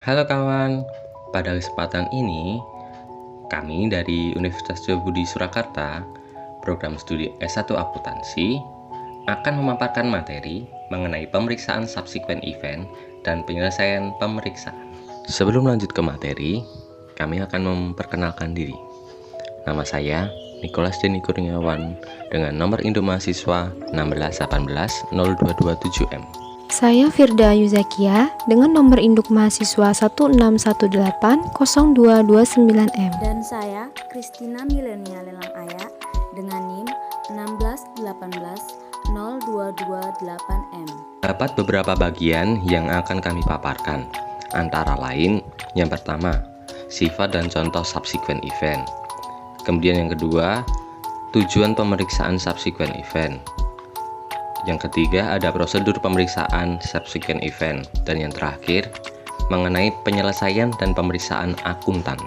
Halo kawan, pada kesempatan ini kami dari Universitas Budi Surakarta, program studi S1 Akuntansi, akan memaparkan materi mengenai pemeriksaan subsequent event dan penyelesaian pemeriksaan. Sebelum lanjut ke materi, kami akan memperkenalkan diri. Nama saya Nicholas Denny Kurniawan dengan nomor induk mahasiswa 1618027M. Saya Firda Yuzakia dengan nomor induk mahasiswa 161802229M. Dan saya Kristina Milenia Lelang Aya dengan NIM 161802228M. Dapat beberapa bagian yang akan kami paparkan, antara lain yang pertama, sifat dan contoh subsequent event. Kemudian yang kedua, tujuan pemeriksaan subsequent event. Yang ketiga, ada prosedur pemeriksaan subsequent event. Dan yang terakhir, mengenai penyelesaian dan pemeriksaan akuntan.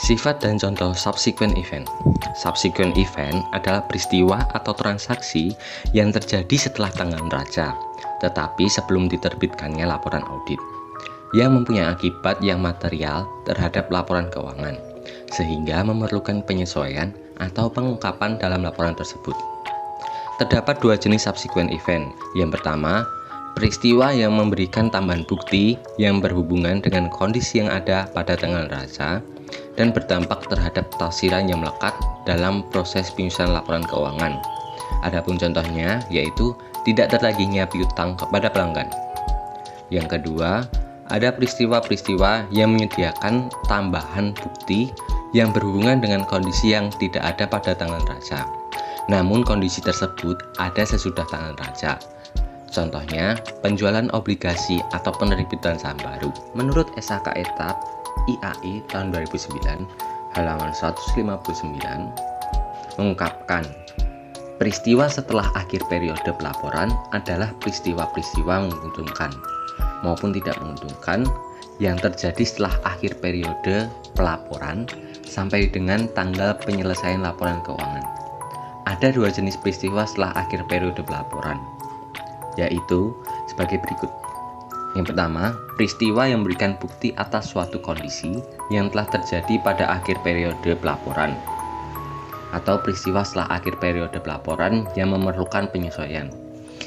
Sifat dan contoh subsequent event. Subsequent event adalah peristiwa atau transaksi yang terjadi setelah tanggal neraca, tetapi sebelum diterbitkannya laporan audit, yang mempunyai akibat yang material terhadap laporan keuangan, sehingga memerlukan penyesuaian atau pengungkapan dalam laporan tersebut. Terdapat dua jenis subsequent event. Yang pertama, peristiwa yang memberikan tambahan bukti yang berhubungan dengan kondisi yang ada pada tanggal neraca dan berdampak terhadap tafsiran yang melekat dalam proses penyusunan laporan keuangan. Adapun contohnya yaitu tidak tertagihnya piutang kepada pelanggan. Yang kedua, ada peristiwa-peristiwa yang menyediakan tambahan bukti yang berhubungan dengan kondisi yang tidak ada pada tanggal neraca. Namun kondisi tersebut ada sesudah tanggal neraca. Contohnya, penjualan obligasi atau penerbitan saham baru. Menurut SHK Etap IAI tahun 2009, halaman 159, mengungkapkan, peristiwa setelah akhir periode pelaporan adalah peristiwa-peristiwa menguntungkan maupun tidak menguntungkan yang terjadi setelah akhir periode pelaporan sampai dengan tanggal penyelesaian laporan keuangan. Ada dua jenis peristiwa setelah akhir periode pelaporan, yaitu sebagai berikut. Yang pertama, peristiwa yang memberikan bukti atas suatu kondisi yang telah terjadi pada akhir periode pelaporan, atau peristiwa setelah akhir periode pelaporan yang memerlukan penyesuaian.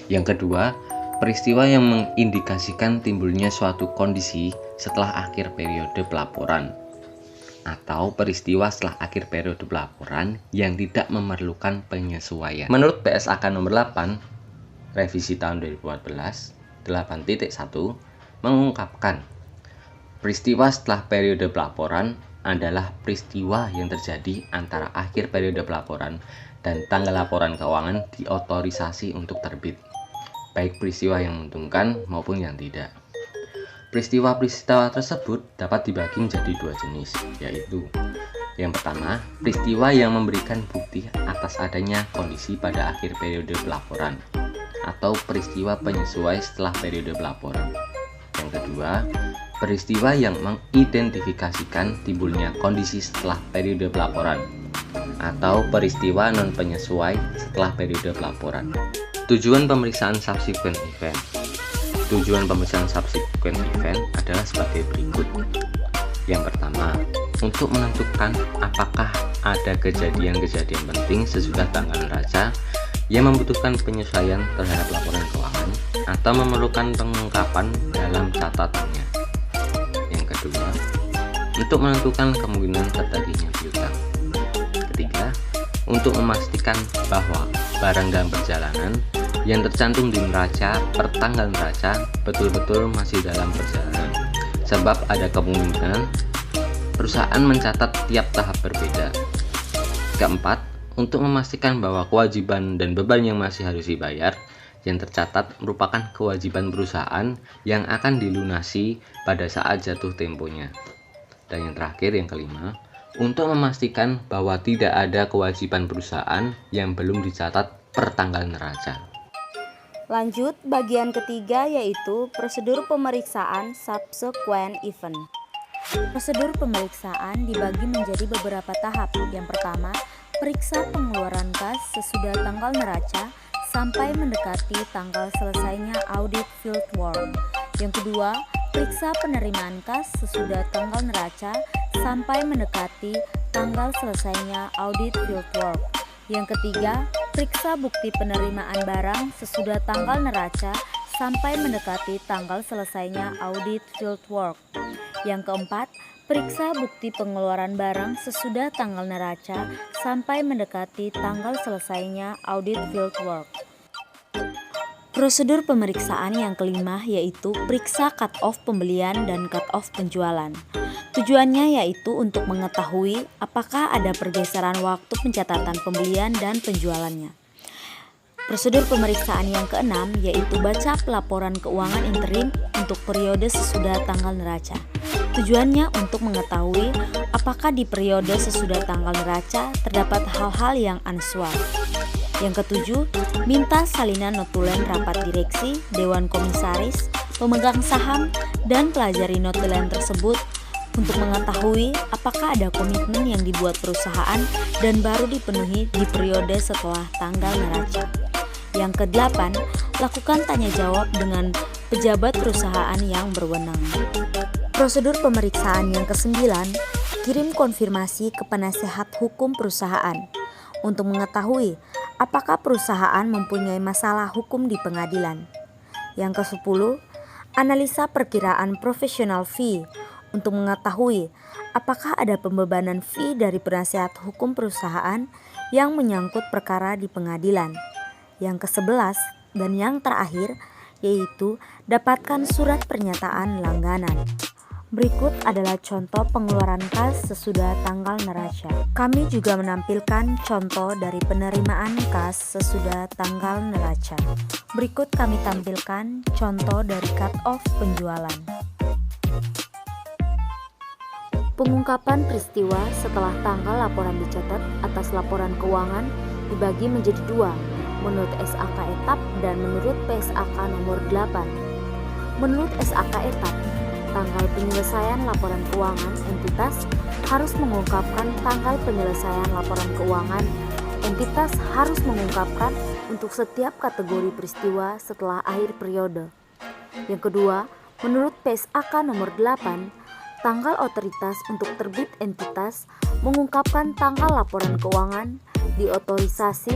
Yang kedua, peristiwa yang mengindikasikan timbulnya suatu kondisi setelah akhir periode pelaporan, atau peristiwa setelah akhir periode pelaporan yang tidak memerlukan penyesuaian. Menurut PSAK nomor 8, revisi tahun 2014, 8.1, mengungkapkan, peristiwa setelah periode pelaporan adalah peristiwa yang terjadi antara akhir periode pelaporan dan tanggal laporan keuangan diotorisasi untuk terbit, baik peristiwa yang menguntungkan maupun yang tidak. Peristiwa-peristiwa tersebut dapat dibagi menjadi dua jenis, yaitu yang pertama, peristiwa yang memberikan bukti atas adanya kondisi pada akhir periode pelaporan atau peristiwa penyesuai setelah periode pelaporan. Yang kedua, peristiwa yang mengidentifikasikan timbulnya kondisi setelah periode pelaporan atau peristiwa non-penyesuai setelah periode pelaporan. Tujuan pemeriksaan subsequent event. Tujuan pemeriksaan subsequent event adalah sebagai berikut. Yang pertama, untuk menentukan apakah ada kejadian-kejadian penting sesudah tanggal neraca yang membutuhkan penyesuaian terhadap laporan keuangan atau memerlukan pengungkapan dalam catatannya. Yang kedua, untuk menentukan kemungkinan terjadinya piutang. Ketiga, untuk memastikan bahwa barang dalam perjalanan yang tercantum di neraca per tanggal neraca betul-betul masih dalam perjalanan, sebab ada kemungkinan perusahaan mencatat tiap tahap berbeda. Keempat, untuk memastikan bahwa kewajiban dan beban yang masih harus dibayar yang tercatat merupakan kewajiban perusahaan yang akan dilunasi pada saat jatuh temponya. Dan yang terakhir, yang kelima, untuk memastikan bahwa tidak ada kewajiban perusahaan yang belum dicatat per tanggal neraca. Lanjut, bagian ketiga yaitu prosedur pemeriksaan subsequent event. Prosedur pemeriksaan dibagi menjadi beberapa tahap. Yang pertama, periksa pengeluaran kas sesudah tanggal neraca sampai mendekati tanggal selesainya audit fieldwork. Yang kedua, periksa penerimaan kas sesudah tanggal neraca sampai mendekati tanggal selesainya audit fieldwork. Yang ketiga, periksa bukti penerimaan barang sesudah tanggal neraca sampai mendekati tanggal selesainya audit fieldwork. Yang keempat, periksa bukti pengeluaran barang sesudah tanggal neraca sampai mendekati tanggal selesainya audit fieldwork. Prosedur pemeriksaan yang kelima yaitu periksa cut-off pembelian dan cut-off penjualan. Tujuannya yaitu untuk mengetahui apakah ada pergeseran waktu pencatatan pembelian dan penjualannya. Prosedur pemeriksaan yang keenam yaitu baca pelaporan keuangan interim untuk periode sesudah tanggal neraca. Tujuannya untuk mengetahui apakah di periode sesudah tanggal neraca terdapat hal-hal yang unusual. Yang ketujuh, minta salinan notulen rapat direksi, dewan komisaris, pemegang saham, dan pelajari notulen tersebut untuk mengetahui apakah ada komitmen yang dibuat perusahaan dan baru dipenuhi di periode setelah tanggal neraca. Yang kedelapan, lakukan tanya jawab dengan pejabat perusahaan yang berwenang. Prosedur pemeriksaan yang kesembilan, kirim konfirmasi ke penasehat hukum perusahaan untuk mengetahui apakah perusahaan mempunyai masalah hukum di pengadilan. Yang ke-10, analisa perkiraan professional fee untuk mengetahui apakah ada pembebanan fee dari penasehat hukum perusahaan yang menyangkut perkara di pengadilan. Yang ke-11 dan yang terakhir yaitu dapatkan surat pernyataan langganan. Berikut adalah contoh pengeluaran kas sesudah tanggal neraca. Kami juga menampilkan contoh dari penerimaan kas sesudah tanggal neraca. Berikut kami tampilkan contoh dari cut-off penjualan. Pengungkapan peristiwa setelah tanggal laporan dicatat atas laporan keuangan dibagi menjadi dua, menurut SAK etap dan menurut PSAK nomor 8. Menurut SAK etap, tanggal penyelesaian laporan keuangan entitas harus mengungkapkan tanggal penyelesaian laporan keuangan. Entitas harus mengungkapkan untuk setiap kategori peristiwa setelah akhir periode. Yang kedua, menurut PSAK nomor 8, tanggal otoritas untuk terbit entitas mengungkapkan tanggal laporan keuangan diotorisasi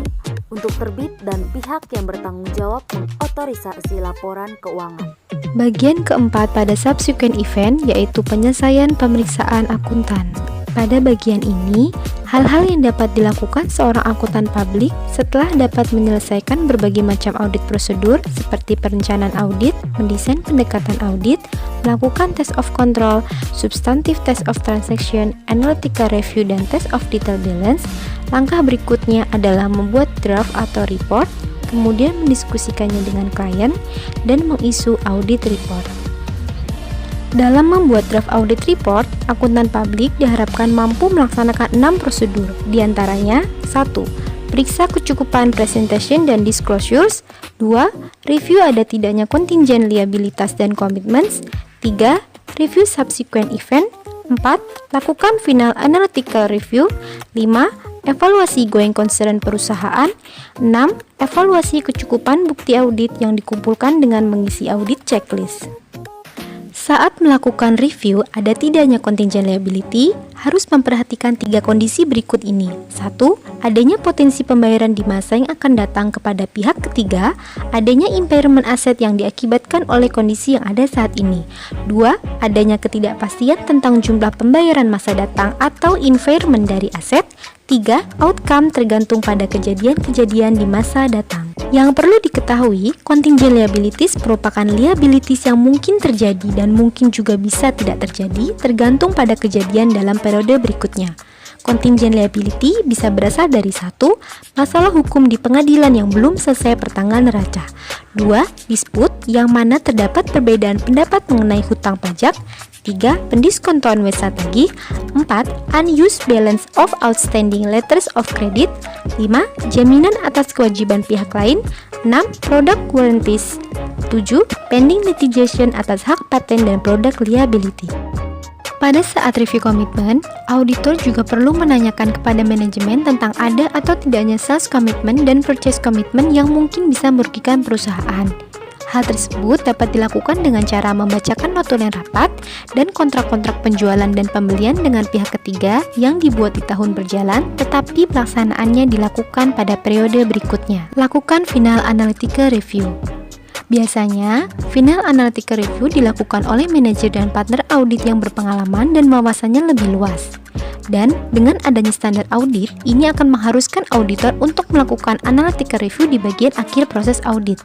untuk terbit dan pihak yang bertanggung jawab mengotorisasi laporan keuangan. Bagian keempat pada subsequent event yaitu penyelesaian pemeriksaan akuntan. Pada bagian ini, hal-hal yang dapat dilakukan seorang akuntan publik setelah dapat menyelesaikan berbagai macam audit prosedur seperti perencanaan audit, mendesain pendekatan audit, melakukan test of control, substantive test of transaction, analytical review, dan test of detail balance. Langkah berikutnya adalah membuat draft atau report, kemudian mendiskusikannya dengan klien, dan mengisu audit report. Dalam membuat draft audit report, akuntan publik diharapkan mampu melaksanakan 6 prosedur, diantaranya 1. Periksa kecukupan presentation dan disclosures. 2. Review ada tidaknya contingent liabilitas dan commitments. 3. Review subsequent event. 4. Lakukan final analytical review. 5. Evaluasi going concern perusahaan. 6. Evaluasi kecukupan bukti audit yang dikumpulkan dengan mengisi audit checklist. Saat melakukan review, ada tidaknya contingent liability, harus memperhatikan 3 kondisi berikut ini. 1. Adanya potensi pembayaran di masa yang akan datang kepada pihak ketiga, adanya impairment aset yang diakibatkan oleh kondisi yang ada saat ini. 2. Adanya ketidakpastian tentang jumlah pembayaran masa datang atau impairment dari aset. 3. Outcome tergantung pada kejadian-kejadian di masa datang. Yang perlu diketahui, contingent liabilities merupakan liabilities yang mungkin terjadi dan mungkin juga bisa tidak terjadi tergantung pada kejadian dalam periode berikutnya. Contingent liability bisa berasal dari 1. Masalah hukum di pengadilan yang belum selesai pertanggal neraca. 2. Dispute yang mana terdapat perbedaan pendapat mengenai hutang pajak. 3. Pendiskontoan wesa tagih. 4. Unused balance of outstanding letters of credit. 5. Jaminan atas kewajiban pihak lain. 6. Product warranties. 7. Pending litigation atas hak paten dan product liability. Pada saat review komitmen, auditor juga perlu menanyakan kepada manajemen tentang ada atau tidaknya sales commitment dan purchase commitment yang mungkin bisa merugikan perusahaan. Hal tersebut dapat dilakukan dengan cara membacakan notulen rapat dan kontrak-kontrak penjualan dan pembelian dengan pihak ketiga yang dibuat di tahun berjalan, tetapi pelaksanaannya dilakukan pada periode berikutnya. Lakukan final analytical review. Biasanya, final analytical review dilakukan oleh manajer dan partner audit yang berpengalaman dan wawasannya lebih luas. Dan dengan adanya standar audit, ini akan mengharuskan auditor untuk melakukan analytical review di bagian akhir proses audit.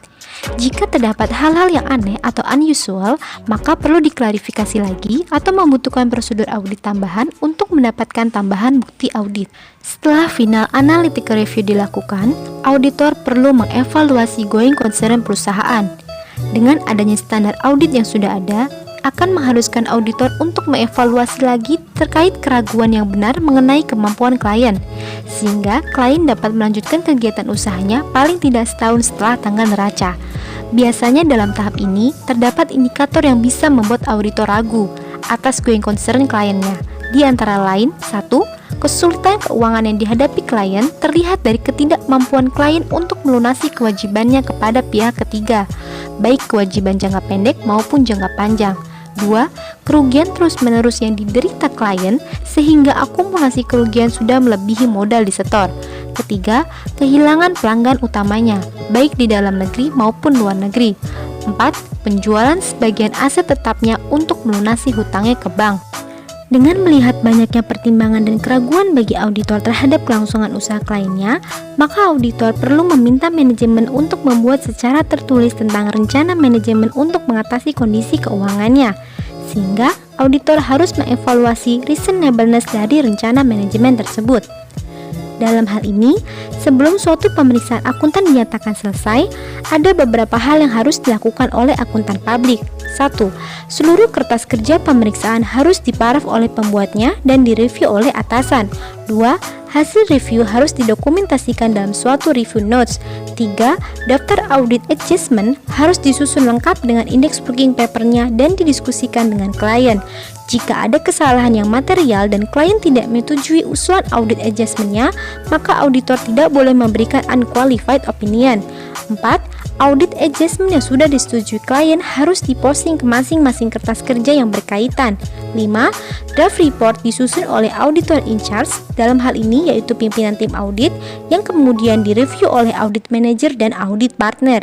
Jika terdapat hal-hal yang aneh atau unusual, maka perlu diklarifikasi lagi atau membutuhkan prosedur audit tambahan untuk mendapatkan tambahan bukti audit. Setelah final analytical review dilakukan, auditor perlu mengevaluasi going concern perusahaan. Dengan adanya standar audit yang sudah ada, akan mengharuskan auditor untuk mengevaluasi lagi terkait keraguan yang benar mengenai kemampuan klien, sehingga klien dapat melanjutkan kegiatan usahanya paling tidak setahun setelah tanggal neraca. Biasanya dalam tahap ini, terdapat indikator yang bisa membuat auditor ragu atas going concern kliennya, di antara lain: 1. Kesulitan keuangan yang dihadapi klien terlihat dari ketidakmampuan klien untuk melunasi kewajibannya kepada pihak ketiga, baik kewajiban jangka pendek maupun jangka panjang. 2. Kerugian terus-menerus yang diderita klien sehingga akumulasi kerugian sudah melebihi modal disetor. Ketiga, kehilangan pelanggan utamanya, baik di dalam negeri maupun luar negeri. 4. Penjualan sebagian aset tetapnya untuk melunasi hutangnya ke bank. Dengan melihat banyaknya pertimbangan dan keraguan bagi auditor terhadap kelangsungan usaha kliennya, maka auditor perlu meminta manajemen untuk membuat secara tertulis tentang rencana manajemen untuk mengatasi kondisi keuangannya, sehingga auditor harus mengevaluasi reasonableness dari rencana manajemen tersebut. Dalam hal ini, sebelum suatu pemeriksaan akuntan dinyatakan selesai, ada beberapa hal yang harus dilakukan oleh akuntan publik. 1. Seluruh kertas kerja pemeriksaan harus diparaf oleh pembuatnya dan direview oleh atasan. 2. Hasil review harus didokumentasikan dalam suatu review notes. 3. Daftar audit adjustment harus disusun lengkap dengan indeks working paper-nya dan didiskusikan dengan klien. Jika ada kesalahan yang material dan klien tidak menyetujui usulan audit adjustment-nya, maka auditor tidak boleh memberikan unqualified opinion. 4. Audit adjustment yang sudah disetujui klien harus diposting ke masing-masing kertas kerja yang berkaitan. 5. Draft report disusun oleh auditor in charge, dalam hal ini yaitu pimpinan tim audit, yang kemudian direview oleh audit manager dan audit partner.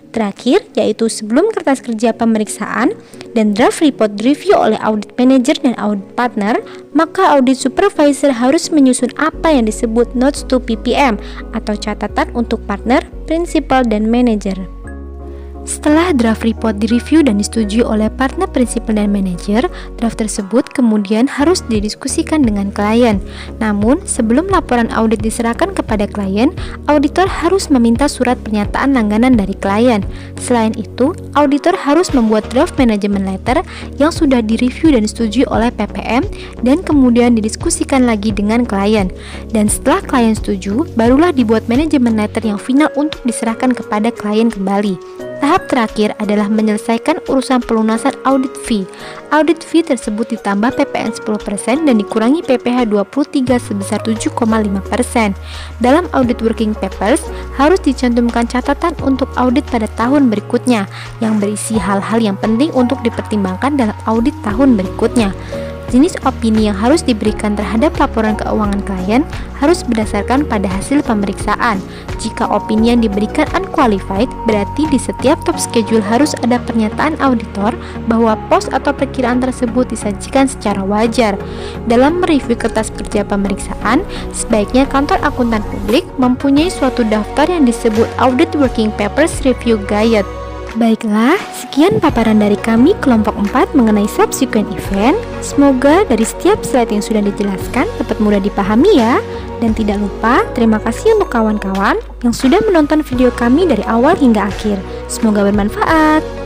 Terakhir, yaitu sebelum kertas kerja pemeriksaan dan draft report direview oleh audit manager dan audit partner, maka audit supervisor harus menyusun apa yang disebut notes to PPM atau catatan untuk partner, principal, dan manager. Setelah draft report direview dan disetujui oleh partner, prinsipal, dan manajer, draft tersebut kemudian harus didiskusikan dengan klien. Namun, sebelum laporan audit diserahkan kepada klien, auditor harus meminta surat pernyataan langganan dari klien. Selain itu, auditor harus membuat draft management letter yang sudah direview dan disetujui oleh PPM dan kemudian didiskusikan lagi dengan klien. Dan setelah klien setuju, barulah dibuat management letter yang final untuk diserahkan kepada klien kembali. Tahap terakhir adalah menyelesaikan urusan pelunasan audit fee. Audit fee tersebut ditambah PPN 10% dan dikurangi PPh 23 sebesar 7,5%. Dalam audit working papers, harus dicantumkan catatan untuk audit pada tahun berikutnya yang berisi hal-hal yang penting untuk dipertimbangkan dalam audit tahun berikutnya. Jenis opini yang harus diberikan terhadap laporan keuangan klien harus berdasarkan pada hasil pemeriksaan. Jika opini yang diberikan unqualified, berarti di setiap top schedule harus ada pernyataan auditor bahwa pos atau perkiraan tersebut disajikan secara wajar. Dalam mereview kertas kerja pemeriksaan, sebaiknya kantor akuntan publik mempunyai suatu daftar yang disebut Audit Working Papers Review Guide. Baiklah, sekian paparan dari kami kelompok 4 mengenai subsequent event. Semoga dari setiap slide yang sudah dijelaskan dapat mudah dipahami ya. Dan tidak lupa, terima kasih untuk kawan-kawan yang sudah menonton video kami dari awal hingga akhir. Semoga bermanfaat.